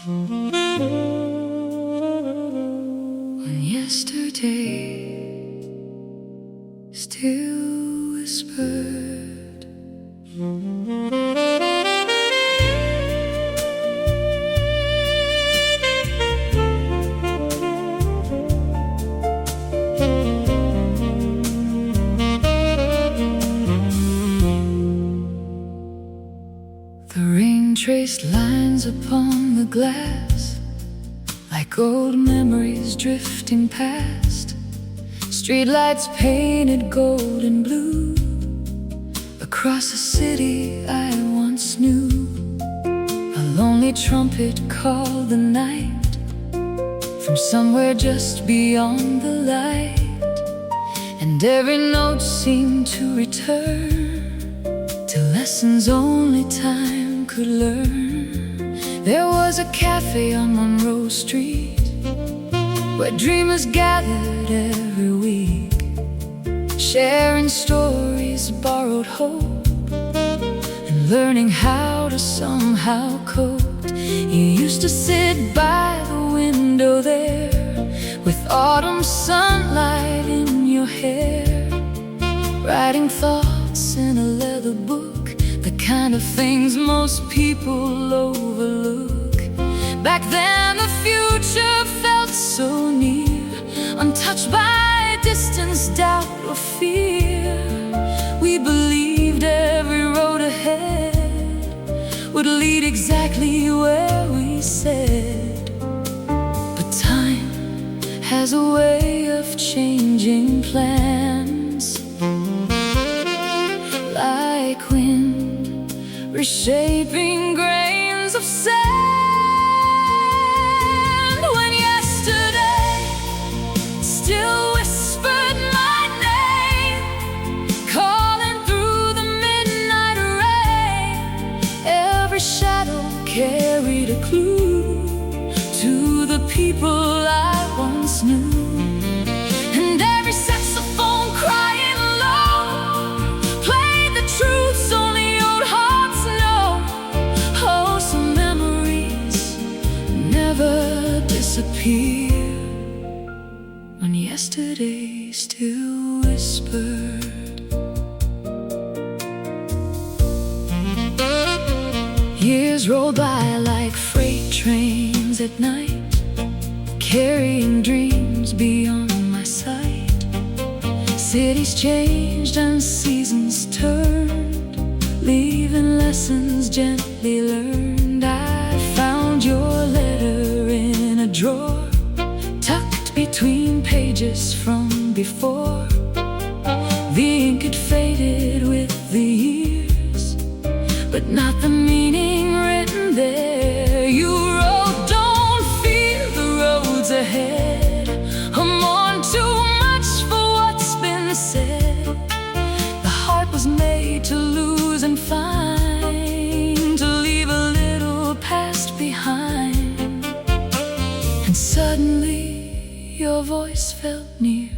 When yesterday still whispered, the rain traced lines upon the glass, like old memories drifting past. Streetlights painted gold and blue across a city I once knew. A lonely trumpet called the night from somewhere just beyond the light, and every note seemed to return to lessons only time could learn. There was a cafe on Monroe Street where dreamers gathered every week, sharing stories, borrowed hope, and learning how to somehow cope. You used to sit by the window there with autumn sunlight in your hair, writing thoughts in a leather book, the kind of things most people overlook. Back then the future felt so near, untouched by distance, doubt, or fear. We believed every road ahead would lead exactly where we said. But time has a way of changing plans, like wind reshaping grains of sand. When yesterday still whispered my name, calling through the midnight rain, every shadow carried a clue to the people I once knew. And every saxophone crying low played the truths only old hearts know. Oh, some memories never disappear when yesterday still whispered. Years roll by like freight trains at night, carrying dreams beyond my sight. Cities changed and seasons turned, leaving lessons gently learned. I found your letter in a drawer, tucked between pages from before. The ink had faded with the years, but not the meaning written there. You wrote, don't fear the roads ahead, I'm on too much for what's been said. The heart was made to lose and find, to leave a little past behind. And suddenly your voice felt near,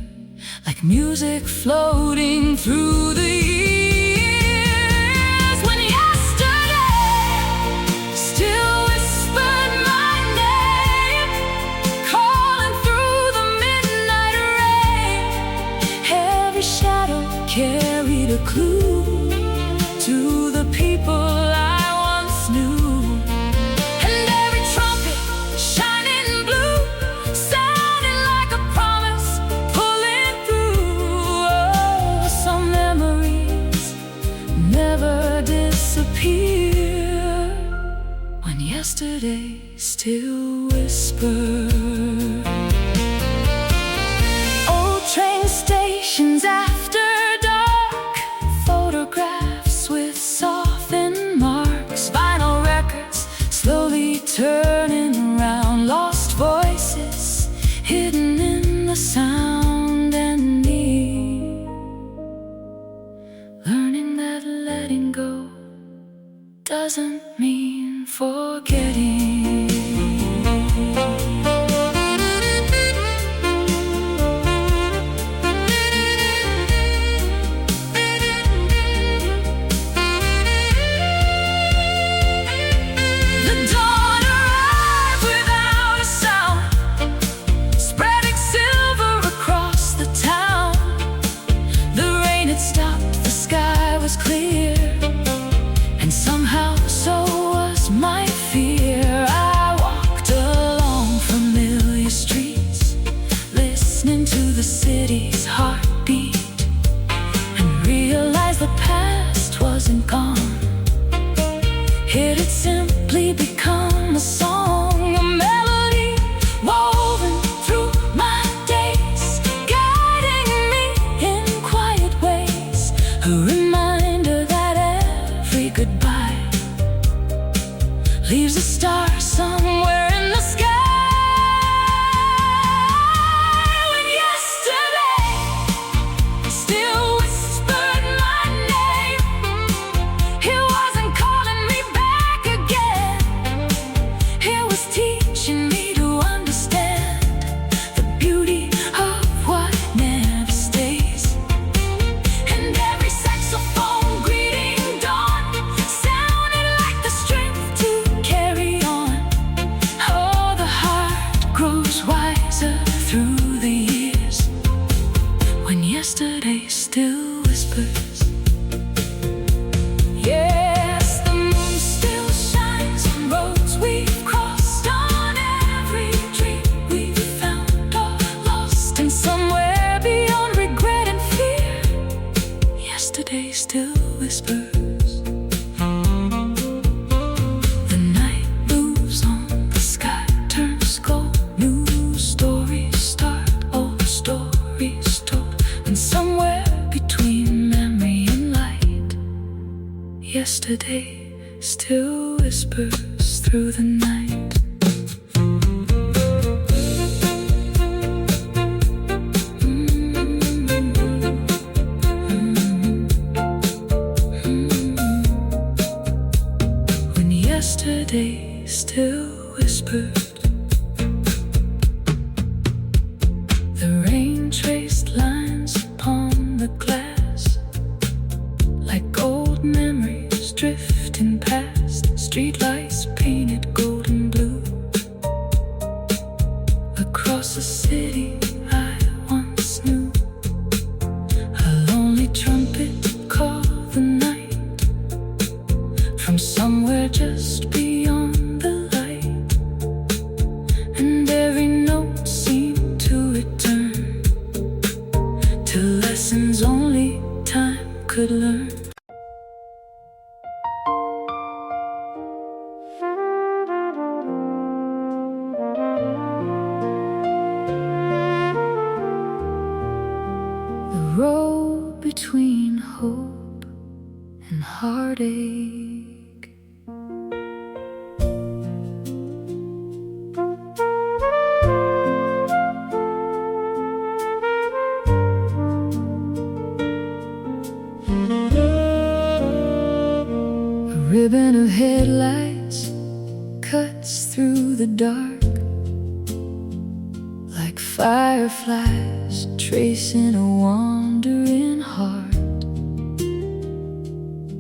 like music floating through the years. When yesterday still whispered my name, calling through the midnight rain, every shadow carried a clue to the people I once knew. And every trumpet shining blue sounded like a promise pulling through. Oh, some memories never disappear when yesterday still whispered. Old train stations after dark, photographs with softened marks, vinyl records slowly turning around, lost voices hidden in the sound and need. Learning that letting go doesn't mean forgetting. The dawn arrived leaves a star somewhere in the sky. When yesterday still whispered my name, it wasn't calling me back again. It was teaching me to understand the beauty of what never stays. And every saxophone greeting dawn sounded like the strength to carry on. Oh, the heart grows wiser through the years when yesterday still whispers. Yes, the moon still shines on roads we've crossed, on every dream we've found or lost. And somewhere beyond regret and fear, yesterday still whispers. The night moves on, the sky turns cold, new stories start, old stories told. And somewhere between memory and light, yesterday still whispers through the night. When yesterday still whispered, the rain traced lines upon the glass like old memories drifting past. Streetlights painted golden blue across a city I once knew. A lonely trumpet called the night from somewhere just beyond the light, and every note seemed to return to lessons only time could learn. The road between hope and heartache. A ribbon of headlights cuts through the dark like fireflies tracing a wandering heart.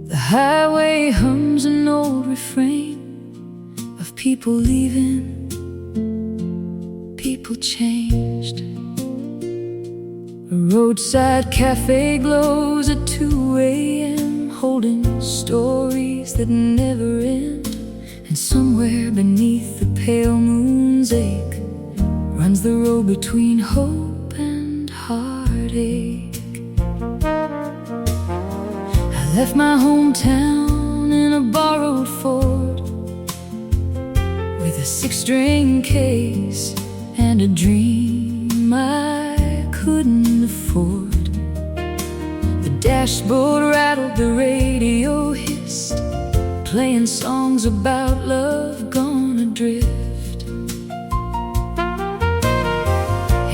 The highway hums an old refrain of people leaving, people changed. A roadside cafe glows at 2 a.m., holding stories that never end. And somewhere beneath the pale moon's ache runs the road between hope and heartache. I left my hometown in a borrowed Ford with a 6-string case and a dream I couldn't afford. The dashboard rattled, the radio hissed, playing songs about love gone adrift.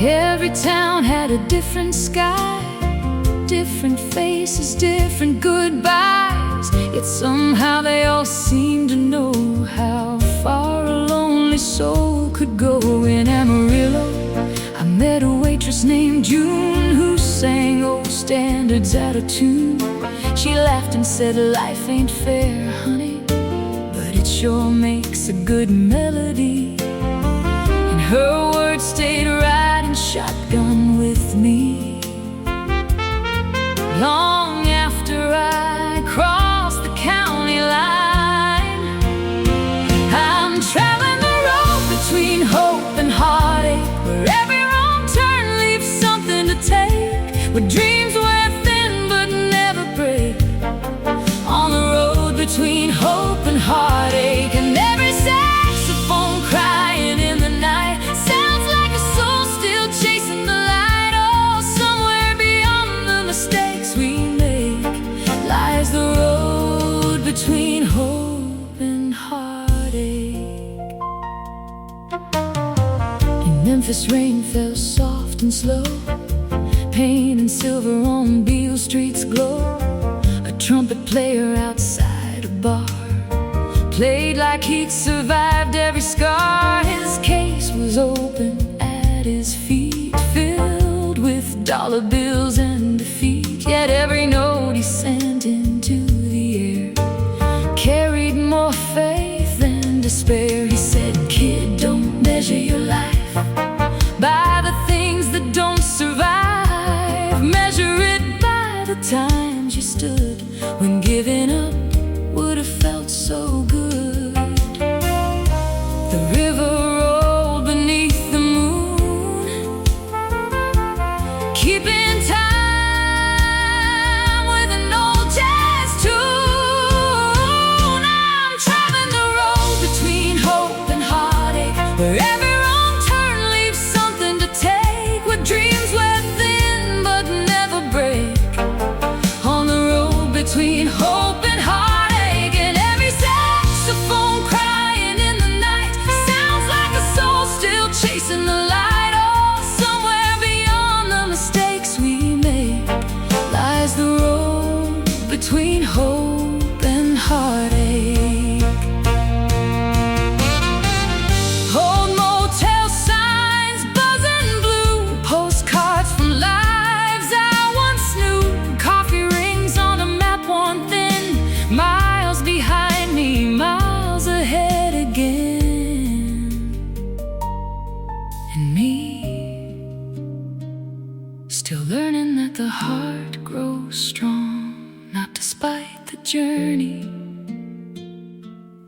Every town had a different sky, different faces, different goodbyes. Yet somehow they all seemed to know how far a lonely soul could go. In Amarillo, I met a waitress named June who sang old standards out of tune. She laughed and said, "Life ain't fair, honey, but it sure makes a good melody." And her words stayed riding shotgun with me long after I crossed the county line. I'm traveling the road between hope and heartache, where every wrong turn leaves something to take, where dreams wear thin but never break. On the road between hope and heartache, and every saxophone crying in the night sounds like a soul still chasing the light. Oh, somewhere beyond the mistakes we make lies the road between hope and heartache. Memphis rain fell soft and slow. Paint and silver on Beale Street's glow. A trumpet player outside a bar played like he'd survived every scar. His case was open at his feet, filled with dollar bills and defeat. Yet every note he sent into the air carried more faith than despair. He said, "Kid, don't measure your life by the things that don't survive. Measure it by the times you stood when giving up would have felt so good." The river rolled beneath the moon, keeping time with an old jazz tune. I'm traveling the road between hope and heartache, where every wrong turn leaves something to take, with dreams wear thin but never break. On the road between hope and heartache, and every saxophone crying in the night sounds like a soul still chasing the light. Oh, somewhere beyond the mistakes we make lies the road between hope and heartache. Old motel signs buzzing blue, postcards from lives I once knew. Coffee rings on a map worn thin, miles behind me, miles ahead again. And me, still learning that the heart grows strong, not despite the journey,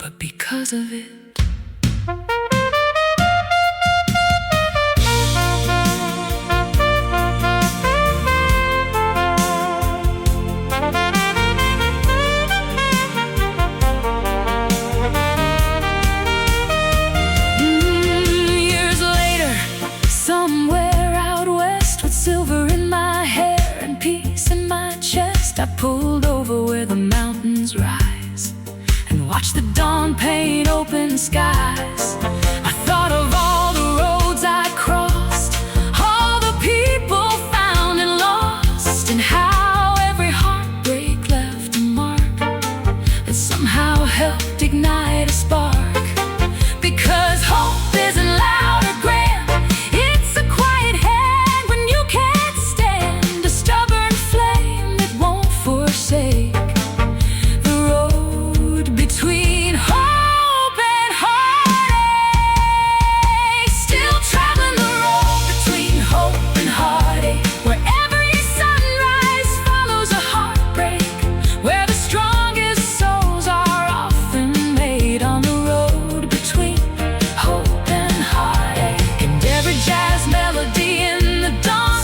but because of it. Years later, somewhere out west, with silver in my hair and peace in my chest, I pulled over where the mountains rise and watched the dawn paint open skies. I thought of all the roads I'd crossed, all the people found and lost, and how every heartbreak left a mark that somehow helped ignite a spark. Because hope isn't loud or grand, it's a quiet hand when you can't stand, a stubborn flame that won't forsake. The road between hope and heartache, still traveling the road between hope and heartache, where every sunrise follows a heartbreak, where the strongest souls are often made. On the road between hope and heartache, and every jazz melody in the dawn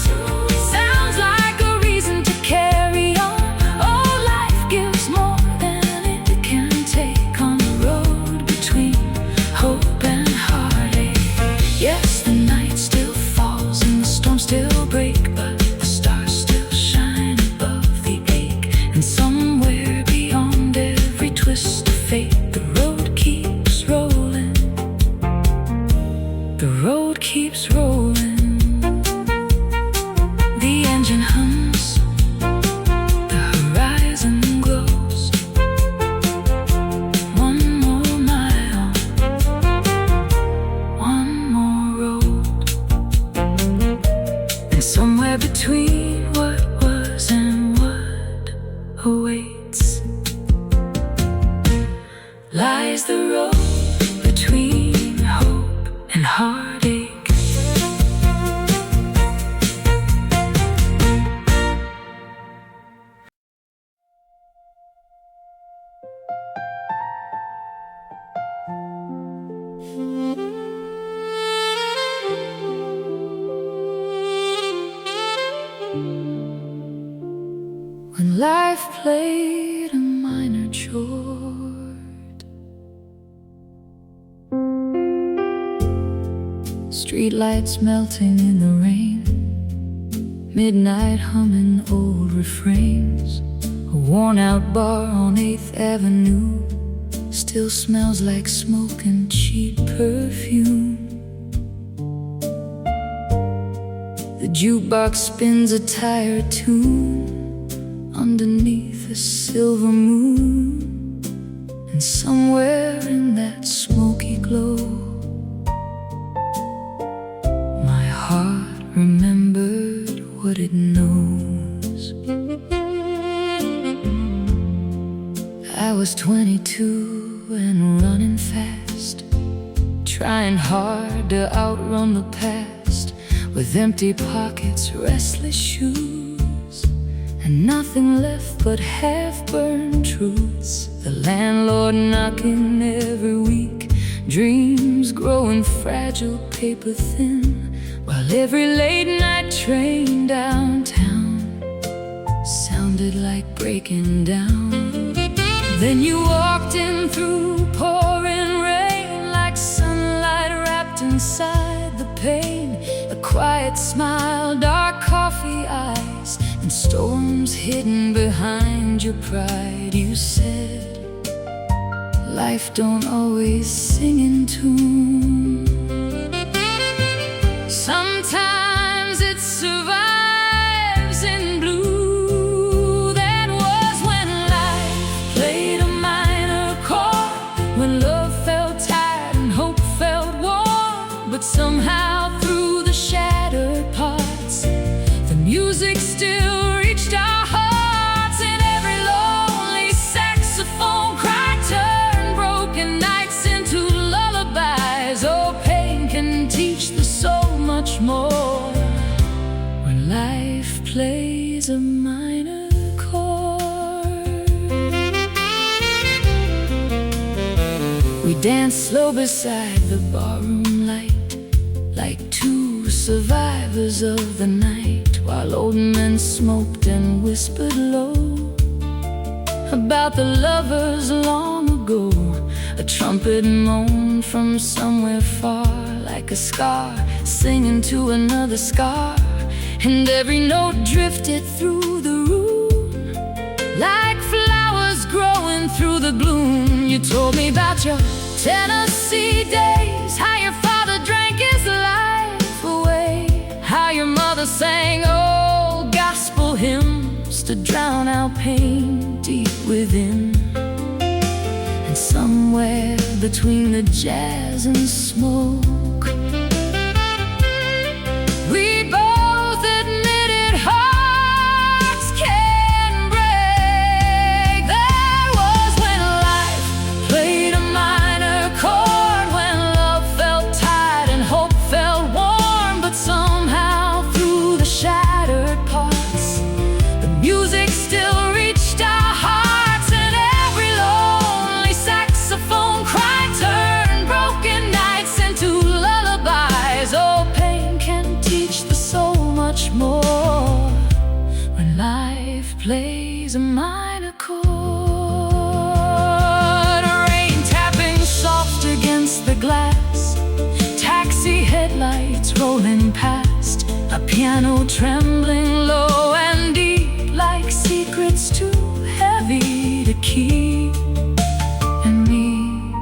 sounds like a reason to carry on. Oh, life gives more than it can take on the road between hope and heartache. Yes, the night still falls and the storms still break, but the stars still shine above the ache. And somewhere beyond every twist of fate, the road keeps rolling. The road keeps rolling. The engine hums, the horizon glows. One more mile, one more road. And somewhere between what was and what awaits lies the road between hope and heartache. When life played a minor chord, streetlights melting in the rain, midnight humming old refrains. A worn-out bar on 8th Avenue still smells like smoke and cheap perfume. The jukebox spins a tired tune underneath a silver moon, and somewhere in that smoky glow, my heart remembered what it knows. I was 22 and running fast, trying hard to outrun the past, with empty pockets, restless shoes, and nothing left but half-burned truths. The landlord knocking every week, dreams growing fragile, paper thin, while every late-night train downtown sounded like breaking down. Then you walked in through pouring rain, like sunlight wrapped inside the pain. A quiet smile, dark coffee eyes, and storms hidden behind your pride. You said, life don't always sing in tune. Sometimes it survives in blue. That was when life played a minor chord, when love felt tired and hope felt warm. But somehow through the shattered parts, the music still reached our hearts. And every lonely saxophone cry turned broken nights into lullabies. Oh, pain can teach the soul much more when life plays a minor chord. We danced slow beside the barroom light, like two survivors of the night, while old men smoked and whispered low about the lovers long ago. A trumpet moaned from somewhere far, like a scar singing to another scar, and every note drifted through the room like flowers growing through the gloom. You told me about your Tennessee days, how your father drank his life away, how your mother sang old gospel hymns to drown out pain deep within. And somewhere between the jazz and smoke, we both admitted hearts can break. That was when life played a minor chord, when love felt tired and hope felt warm. But somehow through the shattered parts, the music still reached our hearts. And every lonely saxophone cry turned broken nights into lullabies. Oh, pain can teach the soul much more when life plays a minor chord. Rain tapping soft against the glass, taxi headlights rolling past, a piano trembling low and deep, like secrets too heavy to keep. And me,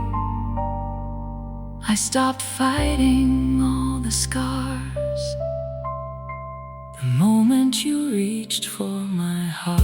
I stopped fighting all the scars the moment you reached for my heart.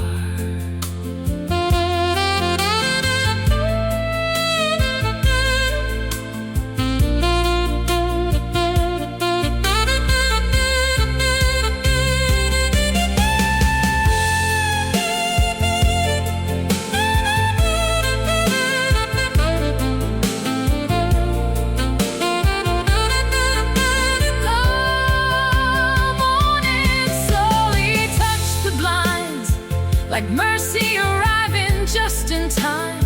Like mercy arriving just in time,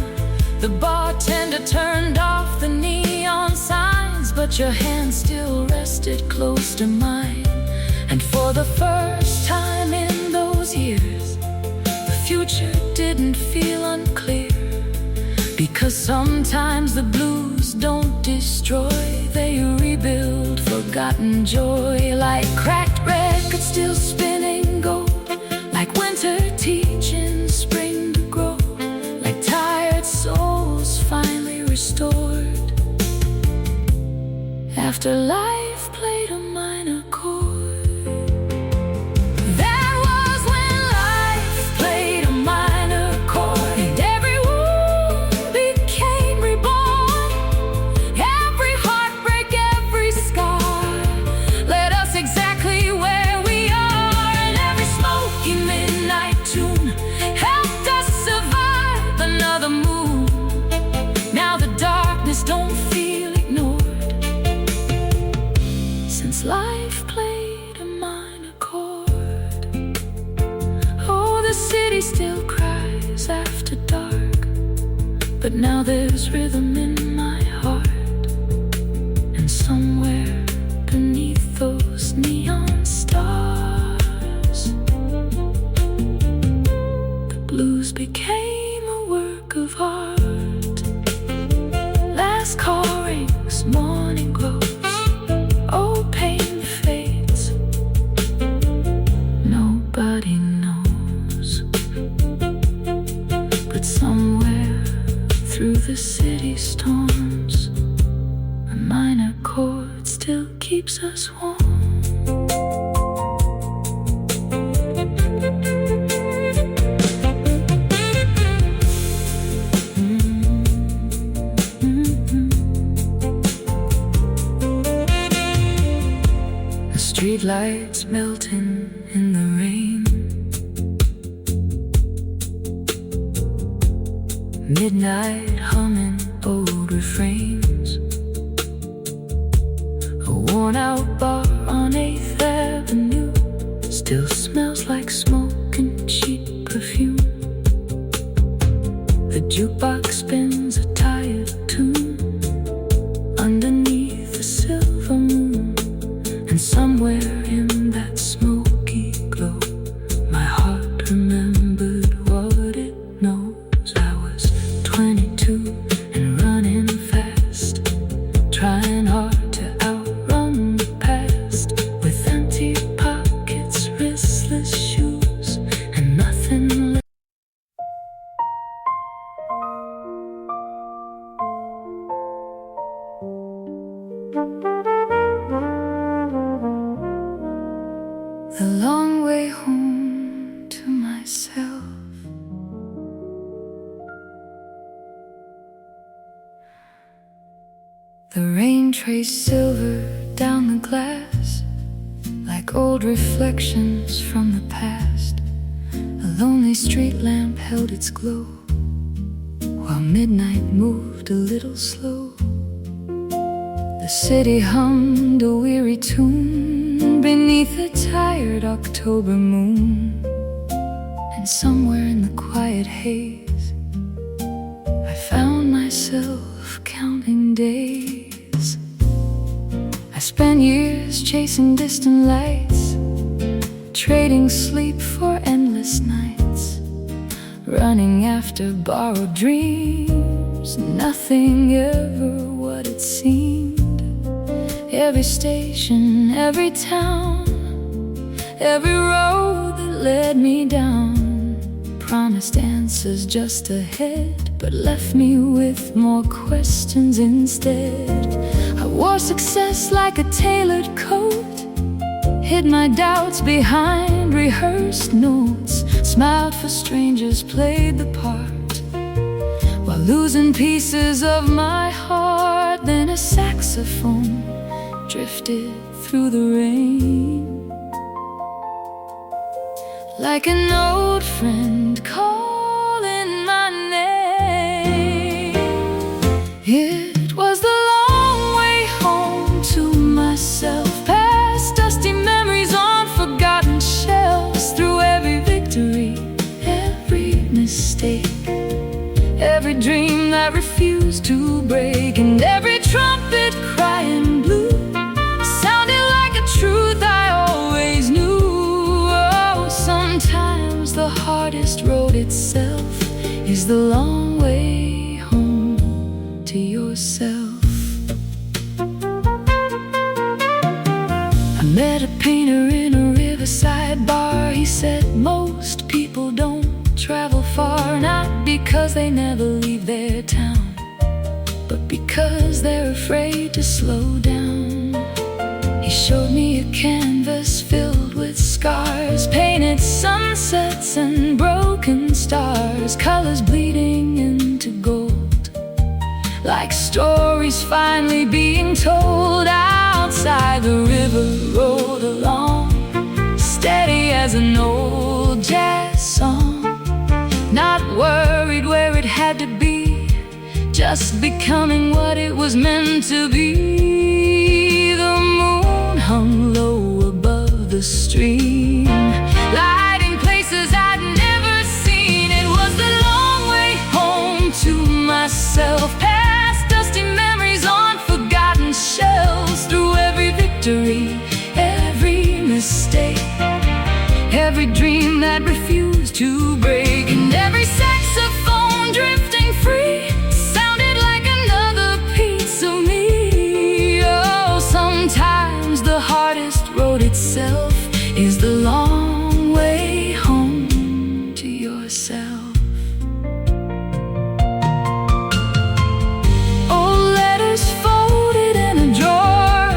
the bartender turned off the neon signs, but your hand still rested close to mine. And for the first time in those years, the future didn't feel unclear, because sometimes the blues don't destroy, they rebuild forgotten joy. Like cracked records still spinning gold, like winter teaching spring to grow, like tired souls finally restored after life played a minor chord. the moon. Now the darkness don't feel ignored, since life played a minor chord. Oh, the city still cries after dark, but now there's rhythm in my heart. And somewhere beneath those neon stars, the blues became a work of art. Last call rings, morning glows, oh, pain fades, nobody knows. But somewhere through the city storms, a minor chord still keeps us warm. The streetlights melting in the rain, midnight humming old refrains. A worn-out bar on 8th Avenue still smells like smoke and cheap perfume. The jukebox spins a tired tune underneath the silver moon. And somewhere in that smoky glow, my heart remembered what it knows. I was 22 and running fast, trying hard to outrun the past, with empty pockets, restless shoes, and nothing left. The long way home to myself. The rain traced silver down the glass, like old reflections from the past. A lonely street lamp held its glow, while midnight moved a little slow. The city hummed a weary tune beneath a tired October moon. And somewhere in the quiet haze, I found myself counting days. I spent years chasing distant lights, trading sleep for endless nights, running after borrowed dreams, nothing ever what it seemed. Every station, every town, every road that led me down promised answers just ahead, but left me with more questions instead. I wore success like a tailored coat, hid my doubts behind rehearsed notes, smiled for strangers, played the part, while losing pieces of my heart. Then a saxophone drifted through the rain, like an old friend calling my name. It was the long way home to myself, past dusty memories on forgotten shelves, through every victory, every mistake, every dream that refused to break, and every trumpet crying blue sounded like a truth I always knew. Oh, sometimes the hardest road itself is the long way home to yourself. I met a painter in a riverside bar. He said most people don't travel far, not because they never leave their town, but because they're afraid to slow down. He showed me a canvas filled with scars, painted sunsets and broken stars, colors bleeding into gold, like stories finally being told. Outside the river rolled along, steady as an old jazz song, not worried where it had had to be, just becoming what it was meant to be. The moon hung low above the stream, lighting places I'd never seen. It was the long way home to myself, past dusty memories on forgotten shelves. Through every victory, every mistake, every dream that refused to break, and every saxophone drifting free sounded like another piece of me. Oh, sometimes the hardest road itself is the long way home to yourself. Oh, letters folded in a drawer,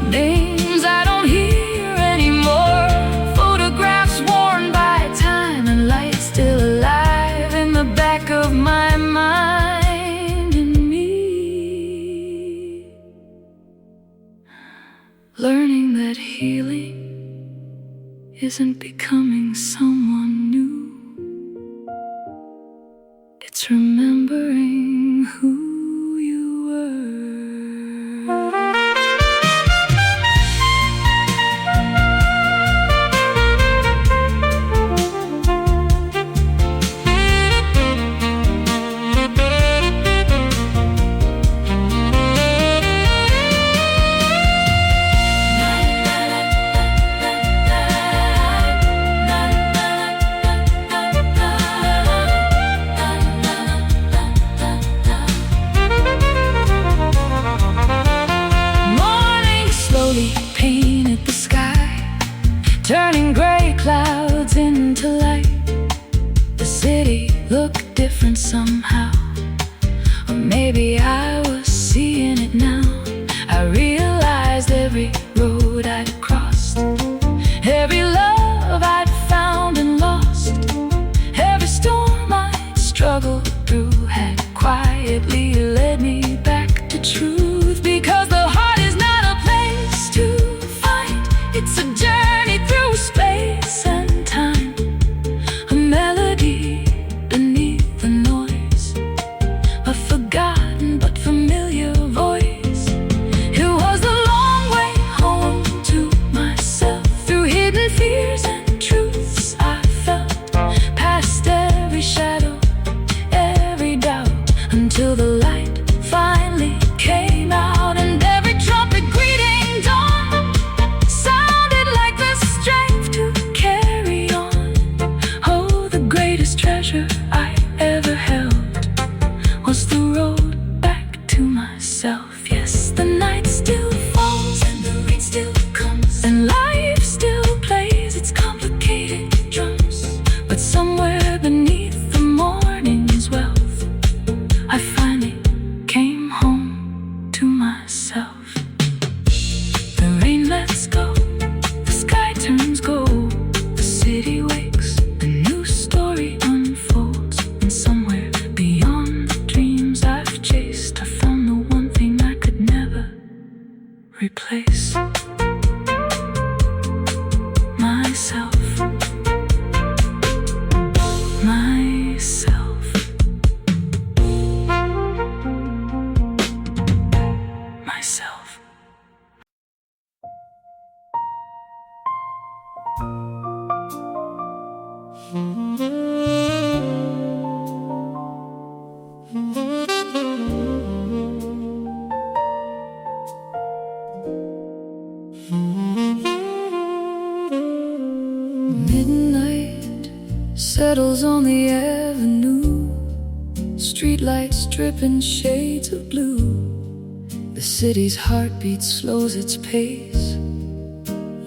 names I don't hear anymore, photographs worn by time and light still alive in the back of my mind and me. Learning that healing isn't becoming someone new, it's remembering who you were. Painted the sky, turning gray clouds into light. The city looked different somehow, or maybe I was seeing it now. I realized every road I'd crossed, every love I'd found and lost, every storm I'd struggled through had quietly led me back to truth. Because the heart is not a place to find, it's a journey through space and time, a melody beneath the noise, a forgotten but familiar voice. It was the long way home to myself, through hidden fears and truths I felt, past every shadow, every doubt, until the light finally came out. And every trumpet greeting dawn sounded like the strength to carry on. Oh, the greatest treasure I ever held was the road back to myself. Yes, the night still falls and the rain still comes, and life still plays its complicated drums, but somewhere beneath the morning's wealth, I finally came home to myself. The rain lets go, the sky turns gold, the city wakes, a new story unfolds, and somewhere beyond the dreams I've chased, I found the one thing I could never replace: myself. Myself. Myself. Midnight settles on the avenue, streetlights dripping shades of blue. The city's heartbeat slows its pace,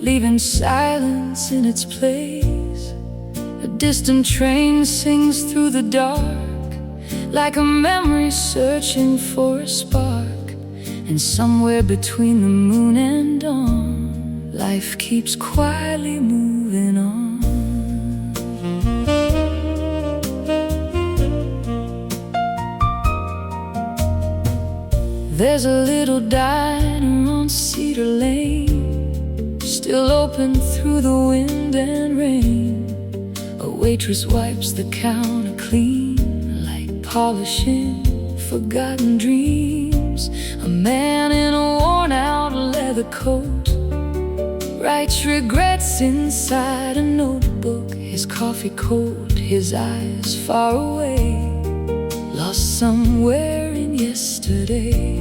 leaving silence in its place. A distant train sings through the dark, like a memory searching for a spark. And somewhere between the moon and dawn, life keeps quietly moving on. There's a little diner on Cedar Lane, still open through the wind and rain. A waitress wipes the counter clean, like polishing forgotten dreams. A man in a worn-out leather coat writes regrets inside a notebook. His coffee cold, his eyes far away, lost somewhere in yesterday.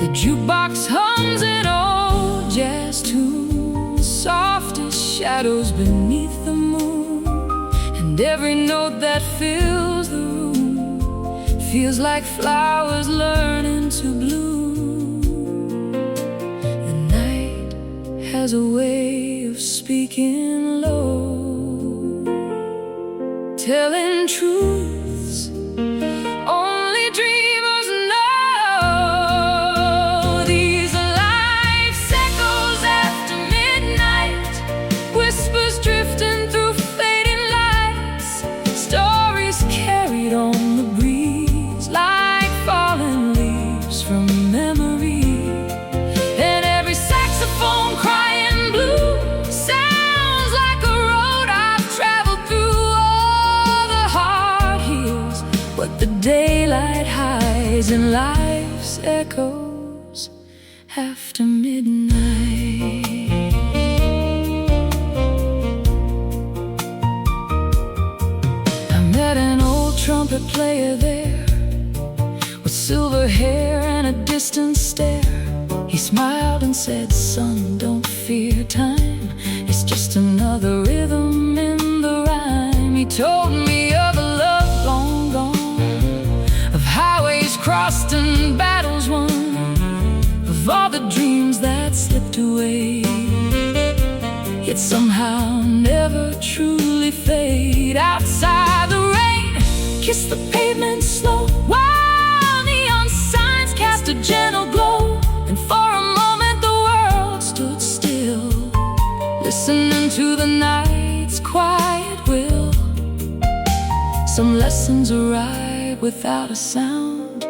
The jukebox hums an old jazz tune, soft as shadows beneath the moon, and every note that fills the room feels like flowers learning to bloom. The night has a way of speaking low, telling truths only dreamers know. These are life's echoes after midnight, whispers drifting through fading lights, stories carried on the breeze like falling leaves from memory. And every saxophone crying blue sounds like a road I've traveled through. All the heart heals what the daylight hides in life's echoes after midnight. I met an old trumpet player there, with silver hair and a distant stare. He smiled and said, "Son, don't fear time, it's just another rhythm in the rhyme." He told me of a love long gone, of highways crossed and battles won, of all the dreams that slipped away, yet somehow never truly fade. Outside the rain kissed the pavement slow, while neon signs cast a gentle glow. And for a moment the world stood still, listening to the night's quiet will. Some lessons arrive without a sound,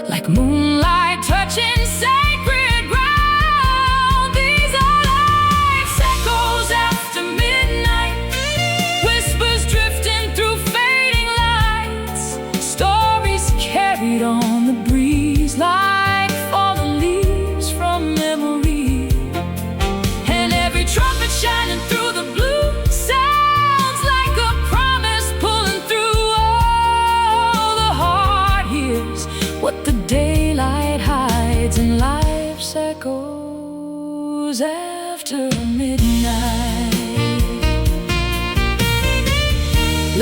like moonlight touching sacred ground. These are life's echoes after midnight, whispers drifting through fading lights, stories carried on the breeze like fallen leaves from memory. And every trumpet shining through the blue sounds like a promise pulling through. All the heart hears what the daylight hides in life's echoes after midnight.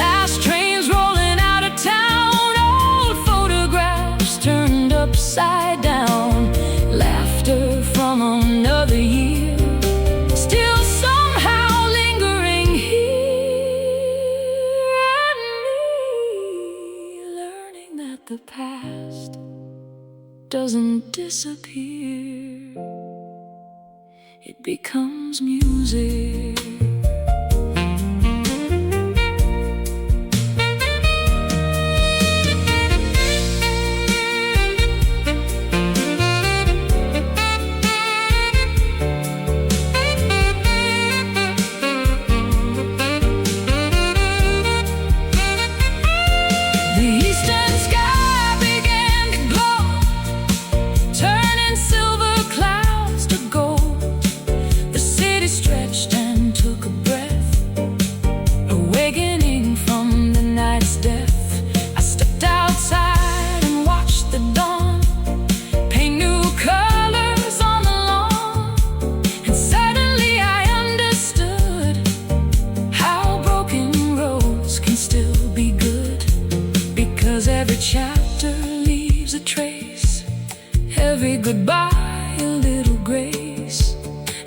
Last trains rolling out of town, old photographs turned upside down, laughter from another year still somehow lingering here. And me learning that the past doesn't disappear, it becomes music. The eastern sky began to glow, turning silver clouds to gold. The city stretched and took a breath, awakening from the night's death. I stepped outside and watched the dawn paint new colors on the lawn. And suddenly I understood how broken roads can still be good, because every chapter leaves a trace, every goodbye a little grace,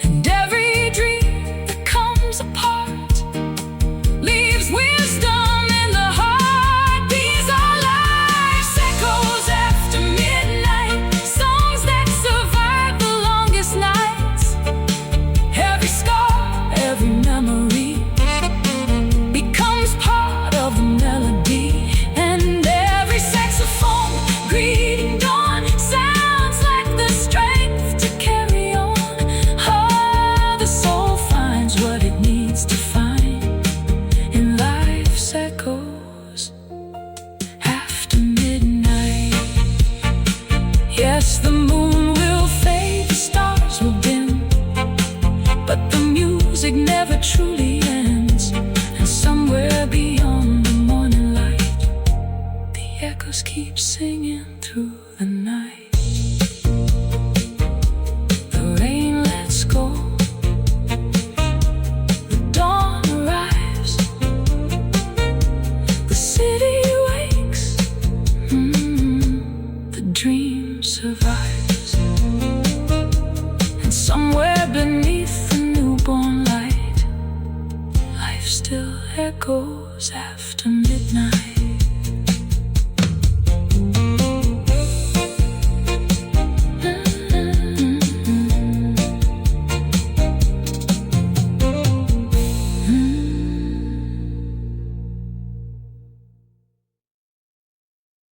and every dream that comes apart leaves wisdom in the heart. These are life's echoes after midnight, songs that survive the longest nights. Every scar, every memory becomes part of the melody. And every saxophone greeting dawn sounds like the strength to carry on. echoes keep singing through the night. The rain lets go, the dawn arrives, the city wakes, the dream survives. And somewhere beneath the newborn light, life still echoes after midnight.